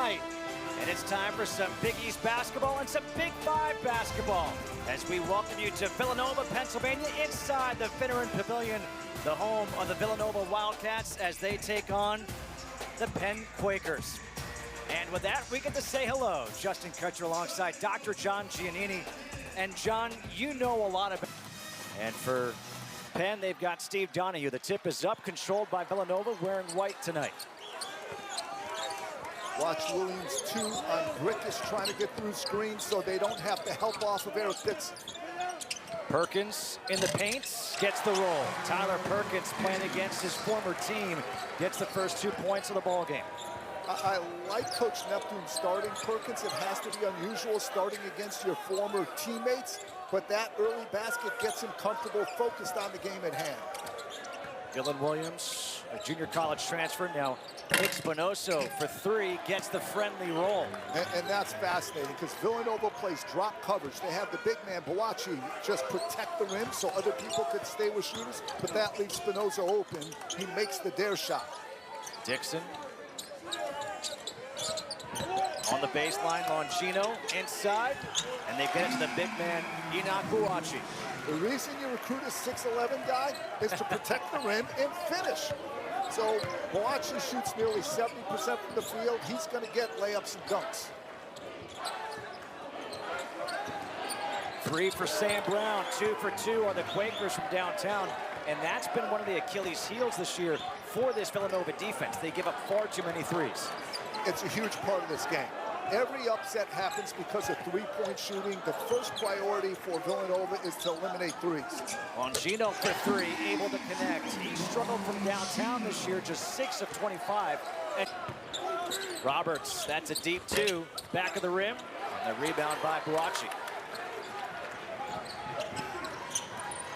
night. And it's time for some Big East basketball and some Big Five basketball as we welcome you to Villanova, Pennsylvania, inside the Finneran Pavilion, the home of the Villanova Wildcats as they take on the Penn Quakers. And with that, we get to say hello. Justin Kutcher alongside Dr. John Giannini. And John, you know a lot about. And for Penn, they've got Steve Donahue. The tip is up, controlled by Villanova, wearing white tonight. Watch Williams 2 on Brickus trying to get through screens so they don't have to help off of Eric Dixon. Perkins in the paint, gets the roll. Tyler Perkins playing against his former team, gets the first 2 points of the ball game. I like Coach Neptune starting Perkins. It has to be unusual starting against your former teammates, but that early basket gets him comfortable, focused on the game at hand. Dylan Williams, a junior college transfer, now Nick Spinoso for 3, gets the friendly roll. And that's fascinating because Villanova plays drop coverage. They have the big man, Boachi, just protect the rim so other people could stay with shooters, but that leaves Spinoso open. He makes the dare shot. Dixon on the baseline, Longino inside, and they get it to the big man, Enoch Boachi. The reason you recruit a 6'11" guy is to protect the rim and finish. So Boachi shoots nearly 70% from the field. He's going to get layups and dunks. 3 for Sam Brown, 2 for 2 on the Quakers from downtown. And that's been one of the Achilles heels this year for this Villanova defense. They give up far too many threes. It's a huge part of this game. Every upset happens because of three-point shooting. The first priority for Villanova is to eliminate threes. Longino for 3, able to connect. He struggled from downtown this year, just 6 of 25. And Roberts, that's a deep 2, back of the rim, and the rebound by Boachi.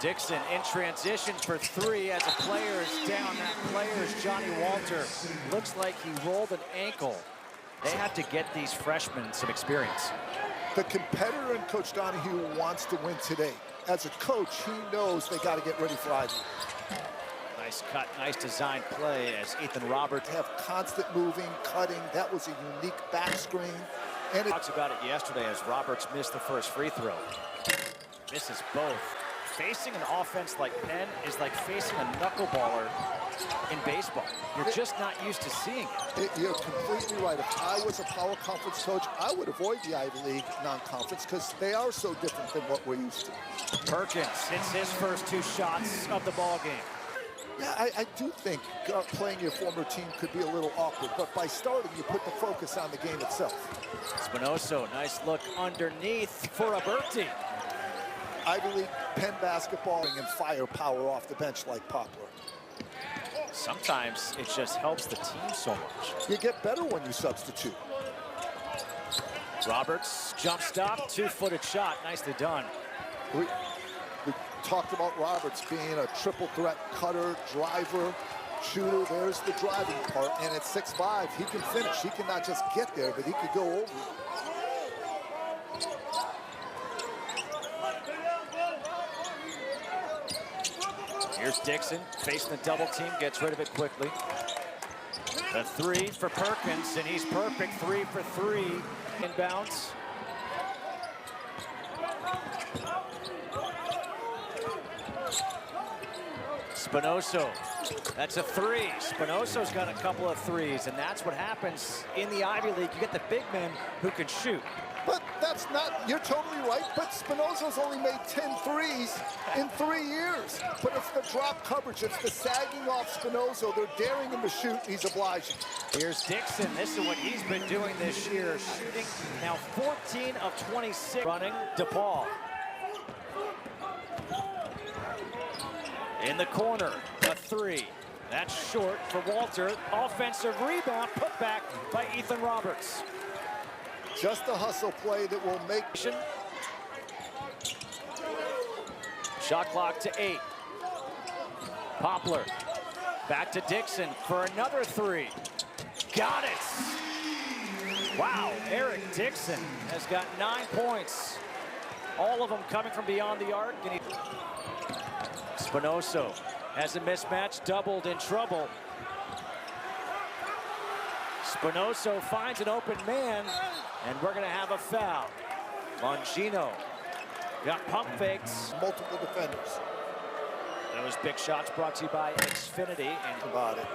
Dixon in transition for 3 as a player is down. That player is Johnny Walter. Looks like he rolled an ankle. They have to get these freshmen some experience. The competitor in Coach Donahue wants to win today. As a coach, he knows they got to get ready for Ivy. Nice cut, nice design play as Ethan Roberts. Have constant moving, cutting. That was a unique back screen. And talks about it yesterday as Roberts missed the first free throw. Misses both. Facing an offense like Penn is like facing a knuckleballer in baseball. You're just not used to seeing it. You're completely right. If I was a power conference coach, I would avoid the Ivy League non-conference because they are so different than what we're used to. Perkins hits his first 2 shots of the ball game. Yeah, I do think playing your former team could be a little awkward, but by starting, you put the focus on the game itself. Spinoso, nice look underneath for Aberti. Ivy League Penn basketball and firepower off the bench like Poplar. Sometimes it just helps the team so much. You get better when you substitute. Roberts, jump stop, 2-footed shot, nicely done. We talked about Roberts being a triple threat cutter, driver, shooter. There's the driving part, and at 6'5", he can finish. He can not just get there, but he could go over. Here's Dixon, facing the double team, gets rid of it quickly. The 3 for Perkins, and he's perfect, 3 for 3. Inbounds. Spinoso, that's a 3. Spinoso's got a couple of 3s, and that's what happens in the Ivy League. You get the big men who can shoot. But that's not, you're totally right, but Spinoso's only made 10 threes in 3 years. But it's the drop coverage, it's the sagging off Spinoso. They're daring him to shoot, he's obliging. Here's Dixon, this is what he's been doing this year, shooting now 14 of 26. Running, DePaul. In the corner, a 3. That's short for Walter. Offensive rebound, put back by Ethan Roberts. Just a hustle play that will make... Shot clock to 8. Poplar, back to Dixon for another 3. Got it! Wow, Eric Dixon has got 9 points. All of them coming from beyond the arc. Spinoso has a mismatch, doubled in trouble. Spinoso finds an open man, and we're going to have a foul. Longino got pump fakes. Multiple defenders. Those big shots brought to you by Xfinity. And About it.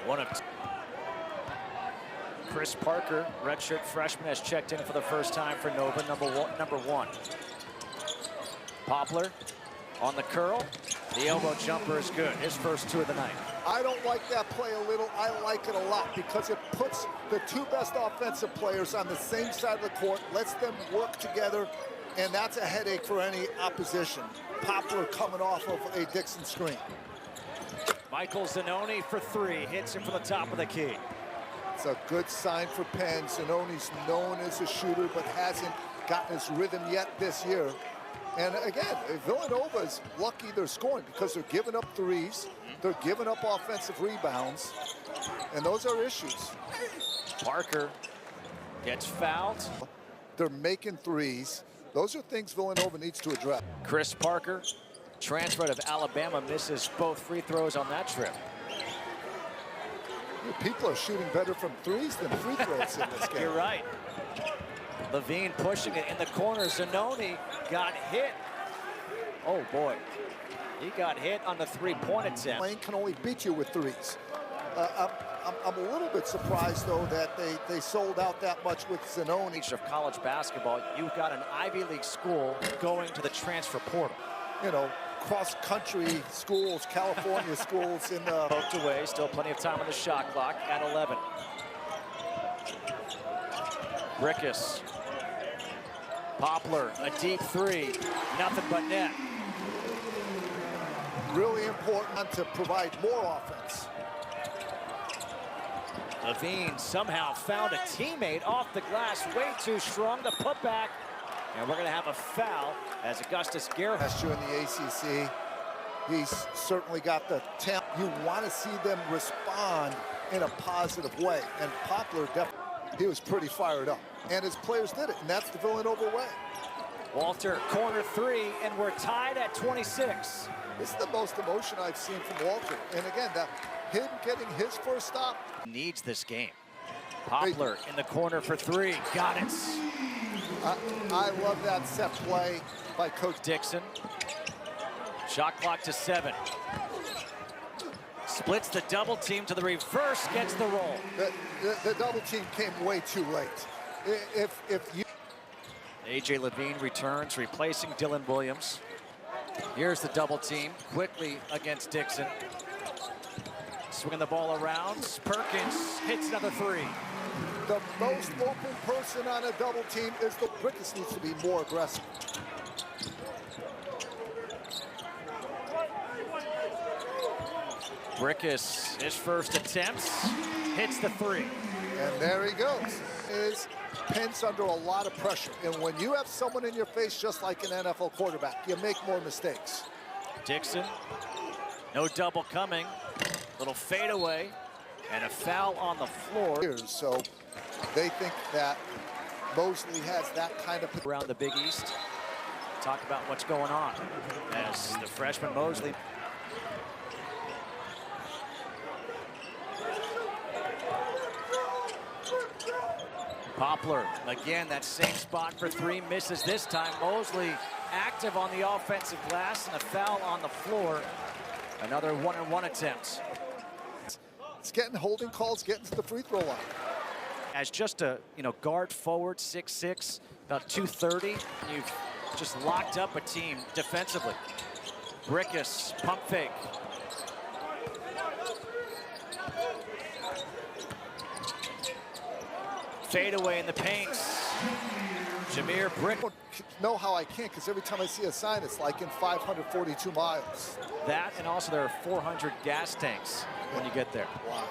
one of Chris Parker, redshirt freshman, has checked in for the first time for Nova, number one. Poplar on the curl. The elbow jumper is good. His first two of the night. I don't like that play a little. I like it a lot because it puts the two best offensive players on the same side of the court, lets them work together, and that's a headache for any opposition. Poplar coming off of a Dixon screen. Michael Zanoni for three. Hits him from the top of the key. It's a good sign for Penn. Zanoni's known as a shooter, but hasn't gotten his rhythm yet this year. And again, Villanova's lucky they're scoring because they're giving up threes. They're giving up offensive rebounds. And those are issues. Parker gets fouled. They're making threes. Those are things Villanova needs to address. Chris Parker, transfer out of Alabama, misses both free throws on that trip. People are shooting better from threes than free throws in this game. You're right. Levine pushing it in the corner. Zanoni got hit. Oh, boy. He got hit on the three-point attempt. Lane can only beat you with threes. I'm a little bit surprised, though, that they sold out that much with Zanoni. Of college basketball, you've got an Ivy League school going to the transfer portal. You know, cross-country schools, California schools in the... Poked away, still plenty of time on the shot clock at 11. Brickus. Poplar, a deep three, nothing but net. Really important to provide more offense. Levine somehow found a teammate off the glass, way too strong to put back. And we're going to have a foul as Augustus Gerhardt. Last year in the ACC, he's certainly got the talent. You want to see them respond in a positive way. And Poplar, he was pretty fired up. And his players did it, and that's the Villanova way. Walter, corner three, and we're tied at 26. This is the most emotion I've seen from Walter. And again, him getting his first stop. Needs this game. Poplar in the corner for three. Got it. I love that set play by Coach Dixon. Shot clock to 7. Splits the double team to the reverse, gets the roll. The double team came way too late. If you... A.J. Levine returns, replacing Dylan Williams. Here's the double team, quickly against Dixon. Swinging the ball around, Perkins hits another three. The most open person on a double team is the Brickus needs to be more aggressive. Brickus, his first attempts, hits the three. And there he goes. Penn's under a lot of pressure. And when you have someone in your face just like an NFL quarterback, you make more mistakes. Dixon, no double coming. Little fadeaway and a foul on the floor. So they think that Mosley has that kind of... Around the Big East, talk about what's going on as the freshman Mosley. Poplar, again, that same spot for three, misses this time. Mosley active on the offensive glass and a foul on the floor. Another one-on-one attempt. It's getting holding calls, getting to the free throw line. As just a guard forward, 6'6", about 230, you've just locked up a team defensively. Brickus, pump fake. Fade away in the paint. Jameer Brick. I don't know how I can't, because every time I see a sign, it's like in 542 miles. That, and also there are 400 gas tanks when you get there. Wow.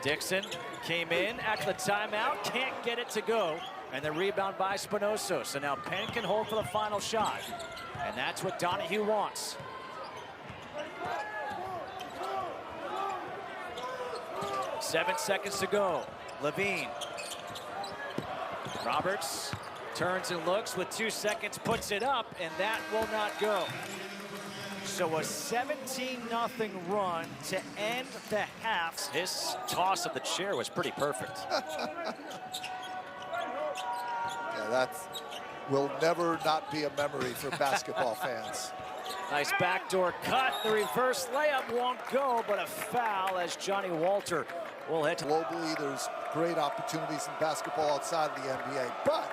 Dixon came in after the timeout, can't get it to go, and the rebound by Spinoso. So now Penn can hold for the final shot, and that's what Donahue wants. Seven seconds to go. Levine. Roberts turns and looks with 2 seconds, puts it up, and that will not go. So a 17-0 run to end the half. His toss of the chair was pretty perfect. Yeah, that will never not be a memory for basketball fans. Nice backdoor cut. The reverse layup won't go, but a foul as Johnny Walter will hit. Globally, there's great opportunities in basketball outside of the NBA, but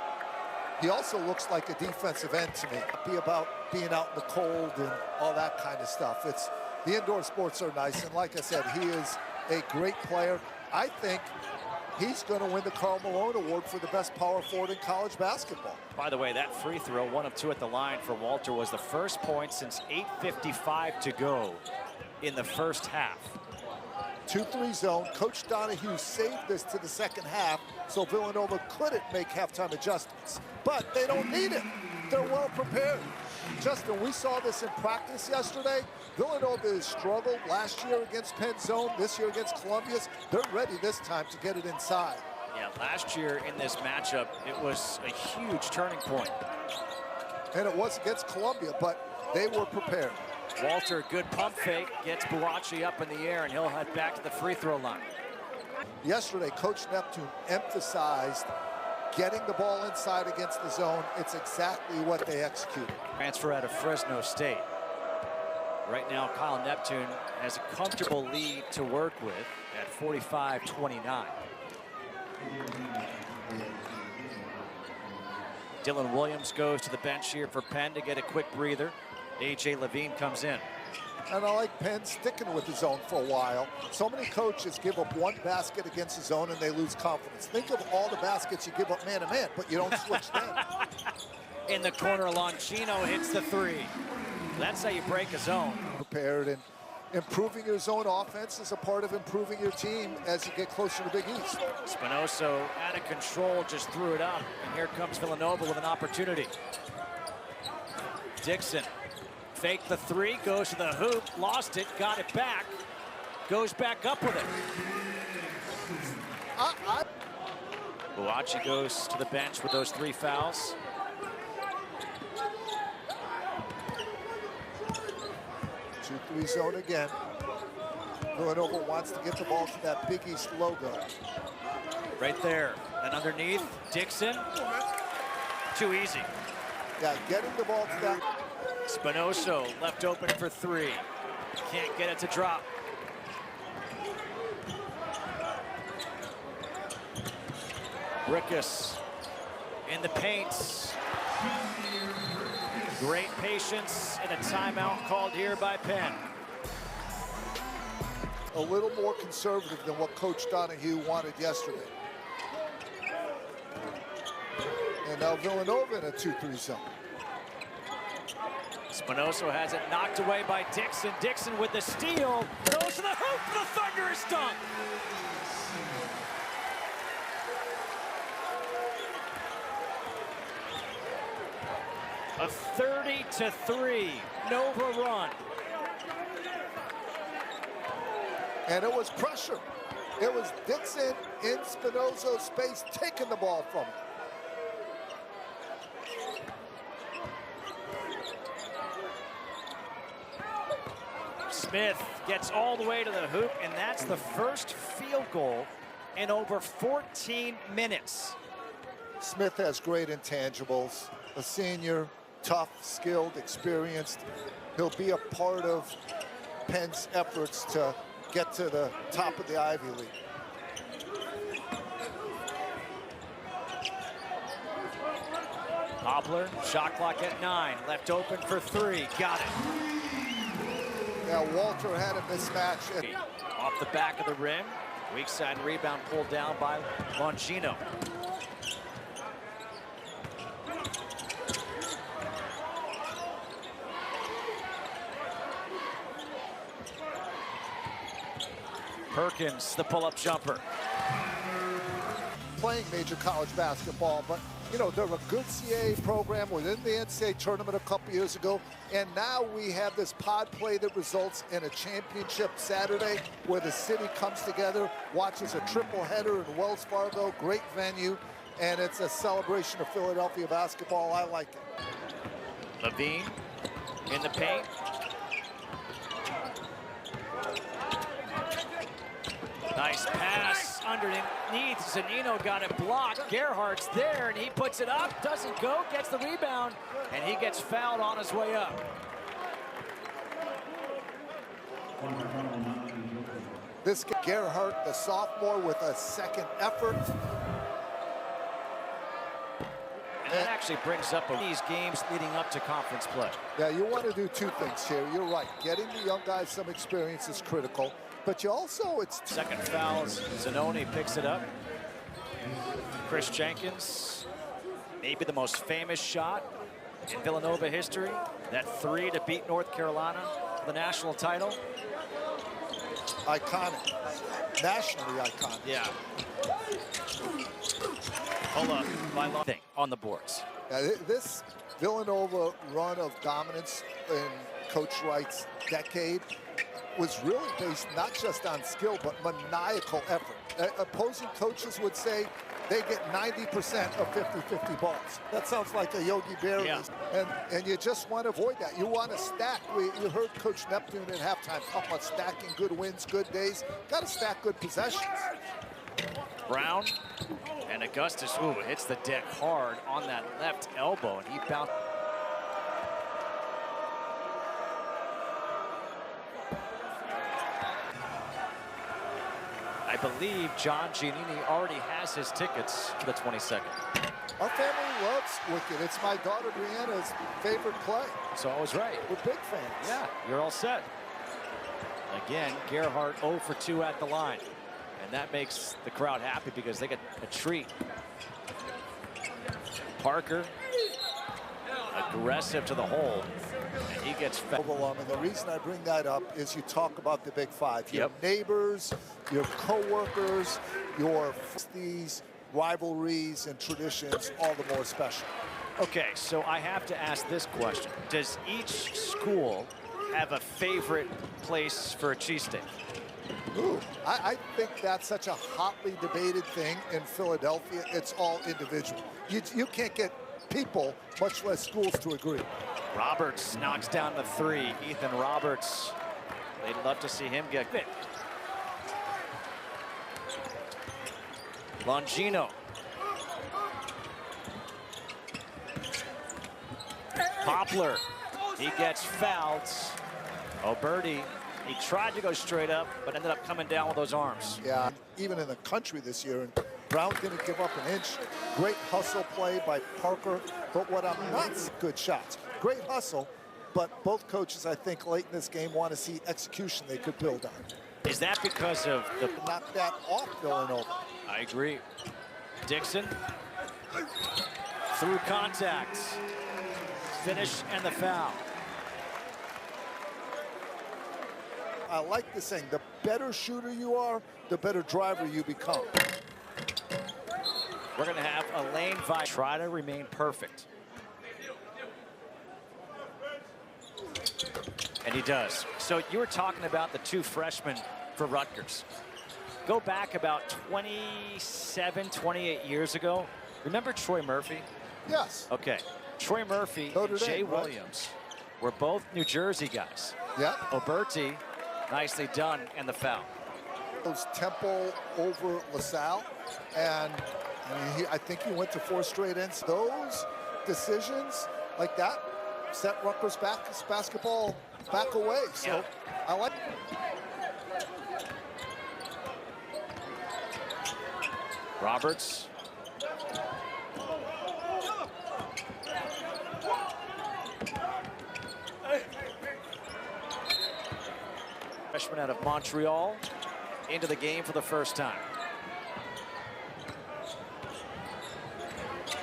he also looks like a defensive end to me. Be about being out in the cold and all that kind of stuff. It's the indoor sports are nice, and like I said, he is a great player. I think he's going to win the Karl Malone Award for the best power forward in college basketball. By the way, that free throw, 1 of 2 at the line for Walter, was the first point since 8:55 to go in the first half. 2-3 zone. Coach Donahue saved this to the second half so Villanova couldn't make halftime adjustments. But they don't need it. They're well prepared. Justin, we saw this in practice yesterday. Villanova has struggled last year against Penn Zone, this year against Columbia's. They're ready this time to get it inside. Yeah, last year in this matchup, it was a huge turning point. And it was against Columbia, but they were prepared. Walter, good pump fake, gets Buachi up in the air, and he'll head back to the free throw line. Yesterday, Coach Neptune emphasized getting the ball inside against the zone. It's exactly what they executed. Transfer out of Fresno State. Right now, Kyle Neptune has a comfortable lead to work with at 45-29. Dylan Williams goes to the bench here for Penn to get a quick breather. A.J. Levine comes in. And I like Penn sticking with the zone for a while. So many coaches give up one basket against the zone and they lose confidence. Think of all the baskets you give up man-to-man, but you don't switch them. In the corner, Longino hits the three. That's how you break a zone. Prepared, and improving your zone offense is a part of improving your team as you get closer to Big East. Spinoso out of control, just threw it up. And here comes Villanova with an opportunity. Dixon. Fake the three, goes to the hoop, lost it, got it back, goes back up with it. Buachi goes to the bench with those 3 fouls. Two-three zone again. Villanova wants to get the ball to that Big East logo. Right there, and underneath, Dixon. Too easy. Yeah, getting the ball to that. Spinoso left open for 3. Can't get it to drop. Rickus in the paint. Great patience and a timeout called here by Penn. A little more conservative than what Coach Donahue wanted yesterday. And now Villanova in a 2-3 zone. Spinoso has it knocked away by Dixon. Dixon with the steal. Goes to the hoop. The Thunder is done. A 30-3 Nova run. And it was pressure. It was Dixon in Spinoso's space taking the ball from him. Smith gets all the way to the hoop, and that's the first field goal in over 14 minutes. Smith has great intangibles. A senior, tough, skilled, experienced. He'll be a part of Penn's efforts to get to the top of the Ivy League. Hobler, shot clock at 9, left open for 3, got it. Yeah, Walter had a mismatch. Off the back of the rim, weak side rebound pulled down by Longino. Perkins, the pull-up jumper. Playing major college basketball, but you know, they're a good CAA program within the NCAA tournament a couple years ago, and now we have this pod play that results in a championship Saturday where the city comes together, watches a triple header in Wells Fargo, great venue, and it's a celebration of Philadelphia basketball. I like it. Levine in the paint. Nice pass underneath. Zanino got it blocked. Gerhardt's there, and he puts it up. Doesn't go, gets the rebound, and he gets fouled on his way up. This Gerhardt, the sophomore, with a second effort. And that actually brings up these games leading up to conference play. Yeah, you want to do two things here. You're right. Getting the young guys some experience is critical. But you also, second foul, Zanoni picks it up. Chris Jenkins, maybe the most famous shot in Villanova history. That three to beat North Carolina for the national title. Iconic. Nationally iconic. Yeah. Hold up, my thing on the boards. Yeah, this Villanova run of dominance in Coach Wright's decade was really based not just on skill, but maniacal effort. Opposing coaches would say they get 90% of 50-50 balls. That sounds like a Yogi Berra. Yeah. And you just want to avoid that. You want to stack. You heard Coach Neptune at halftime talk about stacking good wins, good days. Got to stack good possessions. Brown and Augustus, ooh, hits the deck hard on that left elbow, and he bounced. I believe John Giannini already has his tickets for the 22nd. Our family loves Wicked. It's my daughter Brianna's favorite play. So I was right. We're big fans. Yeah, you're all set. Again, Gerhardt 0 for 2 at the line. And that makes the crowd happy because they get a treat. Parker, aggressive to the hole, and he gets fouled. And the reason I bring that up is you talk about the Big Five. Your Yep. neighbors, your co-workers, these rivalries and traditions, all the more special. Okay, so I have to ask this question. Does each school have a favorite place for a cheesesteak? Ooh, I think that's such a hotly debated thing in Philadelphia. It's all individual. You can't get people, much less schools, to agree. Roberts knocks down the three. Ethan Roberts, they'd love to see him get fit. Longino. Poplar, he gets fouled. Oberti, he tried to go straight up, but ended up coming down with those arms. Yeah, even in the country this year, and Brown didn't give up an inch. Great hustle play by Parker, but what I'm not good shots. Great hustle, but both coaches, I think, late in this game want to see execution they could build on. Is that because of the... Knock that off Villanova. I agree. Dixon, through contact. Finish and the foul. I like the saying, the better shooter you are, the better driver you become. We're going to have a lane vibe. Try to remain perfect. And he does. So you were talking about the two freshmen for Rutgers. Go back about 27, 28 years ago. Remember Troy Murphy? Yes. Okay. Troy Murphy and Jay Williams were both New Jersey guys. Yeah. Oberti, nicely done, and the foul. Those Temple over LaSalle, and I think he went to 4 straight ends. Those decisions like that set Rutgers basketball back away. So I like. Roberts. Freshman out of Montreal into the game for the first time.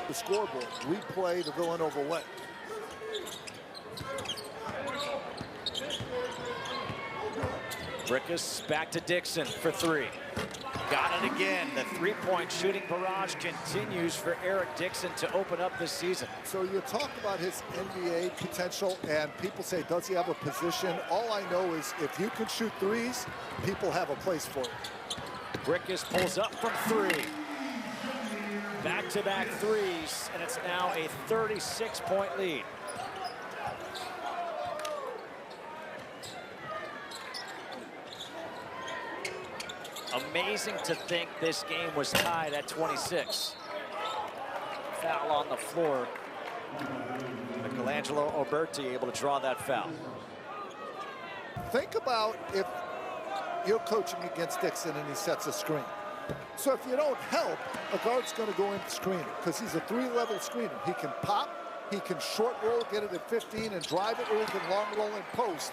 The scoreboard. We play the Villanova way. Brickus back to Dixon for 3. Got it again. The three-point shooting barrage continues for Eric Dixon to open up this season. So you talk about his NBA potential, and people say, does he have a position? All I know is if you can shoot threes, people have a place for it. Brickus pulls up from 3. Back-to-back threes, and it's now a 36-point lead. Amazing to think this game was tied at 26. Foul on the floor. Michelangelo Oberti able to draw that foul. Think about if you're coaching against Dixon and he sets a screen. So if you don't help, a guard's going to go in and screen it because he's a three-level screener. He can pop, he can short roll, get it at 15 and drive it, or he can long roll and post.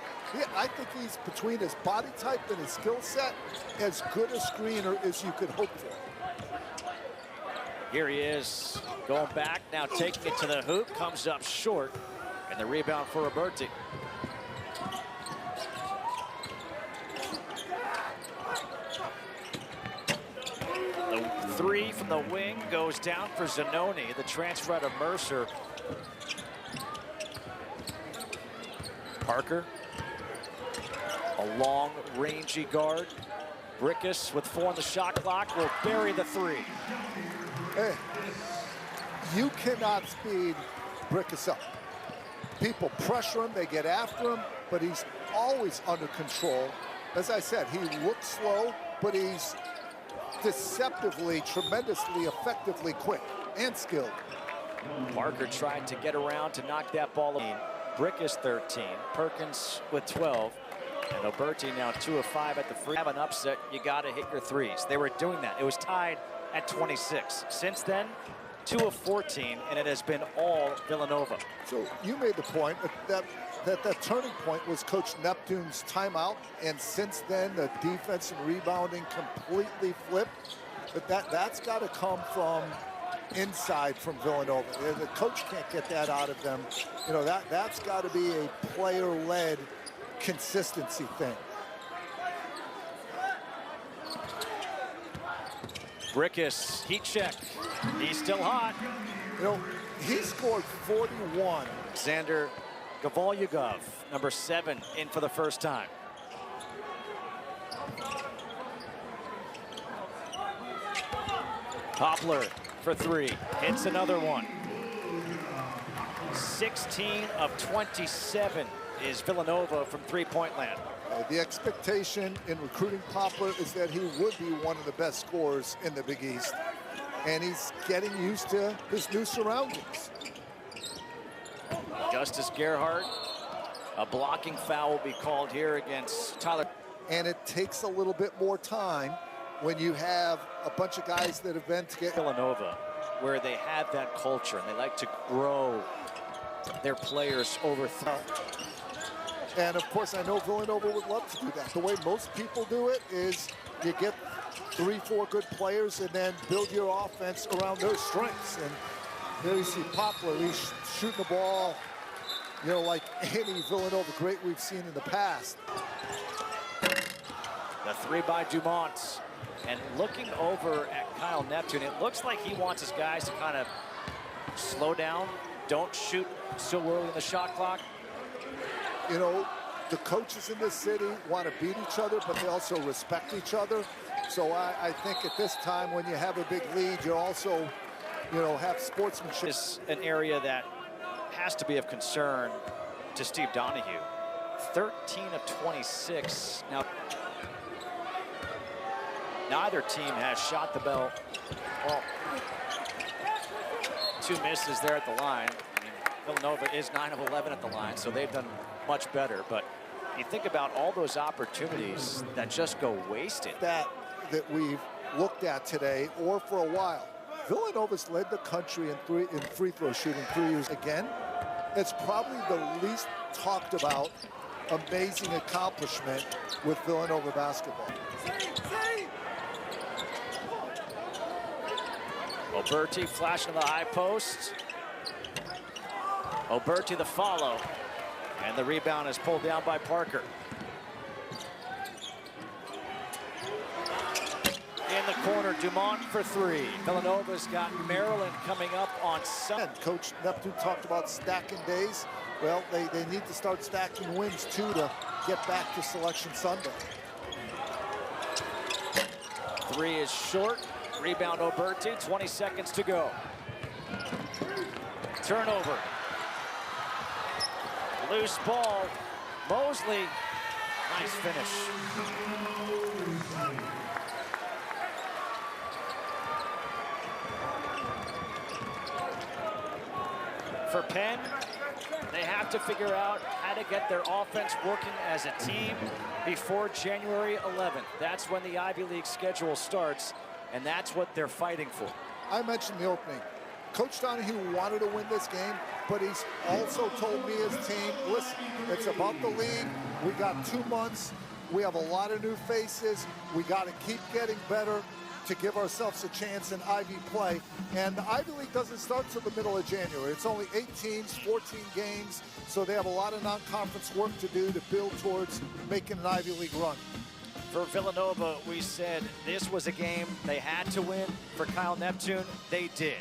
I think he's, between his body type and his skill set, as good a screener as you could hope for. Here he is, going back, now taking it to the hoop, comes up short, and the rebound for Roberti. The three from the wing goes down for Zanoni, the transfer out of Mercer. Parker, a long, rangy guard. Brickus with 4 on the shot clock will bury the three. Hey, you cannot speed Brickus up. People pressure him, they get after him, but he's always under control. As I said, he looks slow, but he's deceptively, tremendously, effectively quick and skilled. Parker tried to get around to knock that ball away. Brickus 13, Perkins with 12, and Oberti now 2 of 5 at the free. Have an upset, you got to hit your threes. They were doing that. It was tied at 26. Since then, 2 of 14, and it has been all Villanova. So you made the point that turning point was Coach Neptune's timeout, and since then the defense and rebounding completely flipped. But that's got to come from inside from Villanova. The coach can't get that out of them. You know, that's got to be a player-led consistency thing. Brickus, heat check. He's still hot. You know, he scored 41. Xander Gavolyugov, number 7, in for the first time. Poplar for 3, hits another one. 16 of 27 is Villanova from three-point land. The expectation in recruiting Poplar is that he would be one of the best scorers in the Big East. And he's getting used to his new surroundings. Justice Gerhardt, a blocking foul will be called here against Tyler. And it takes a little bit more time when you have a bunch of guys that have been together. Villanova, where they have that culture and they like to grow their players over. And of course, I know Villanova would love to do that. The way most people do it is you get 3-4 good players and then build your offense around their strengths. And there you see Poplar, he's shooting the ball, you know, like any Villanova great we've seen in the past. The 3 by Dumont. And looking over at Kyle Neptune, it looks like he wants his guys to kind of slow down, don't shoot so early in the shot clock. You know, the coaches in this city want to beat each other, but they also respect each other. So I think at this time, when you have a big lead, you also, you know, have sportsmanship. It's an area that has to be of concern to Steve Donahue. 13 of 26. Now, neither team has shot the ball. Well, 2 misses there at the line. I mean, Villanova is 9 of 11 at the line, so they've done much better. But you think about all those opportunities that just go wasted. That we've looked at today, or for a while. Villanova's led the country in free throw shooting 3 years. Again, it's probably the least talked about amazing accomplishment with Villanova basketball. Oberti flashing the high post. Oberti the follow. And the rebound is pulled down by Parker. In the corner, Dumont for 3. Villanova's got Maryland coming up on Sunday. Coach Neptune talked about stacking days. Well, they need to start stacking wins too to get back to Selection Sunday. 3 is short. Rebound Oberti, 20 seconds to go. Turnover. Loose ball. Mosley, nice finish. For Penn, they have to figure out how to get their offense working as a team before January 11th. That's when the Ivy League schedule starts, and that's what they're fighting for. I mentioned the opening. Coach Donahue wanted to win this game, but he's also told me, his team, listen, it's about the league. We got 2 months. We have a lot of new faces. We got to keep getting better to give ourselves a chance in Ivy play. And the Ivy League doesn't start till the middle of January. It's only 8 teams, 14 games, so they have a lot of non-conference work to do to build towards making an Ivy League run. For Villanova, we said this was a game they had to win. For Kyle Neptune, they did.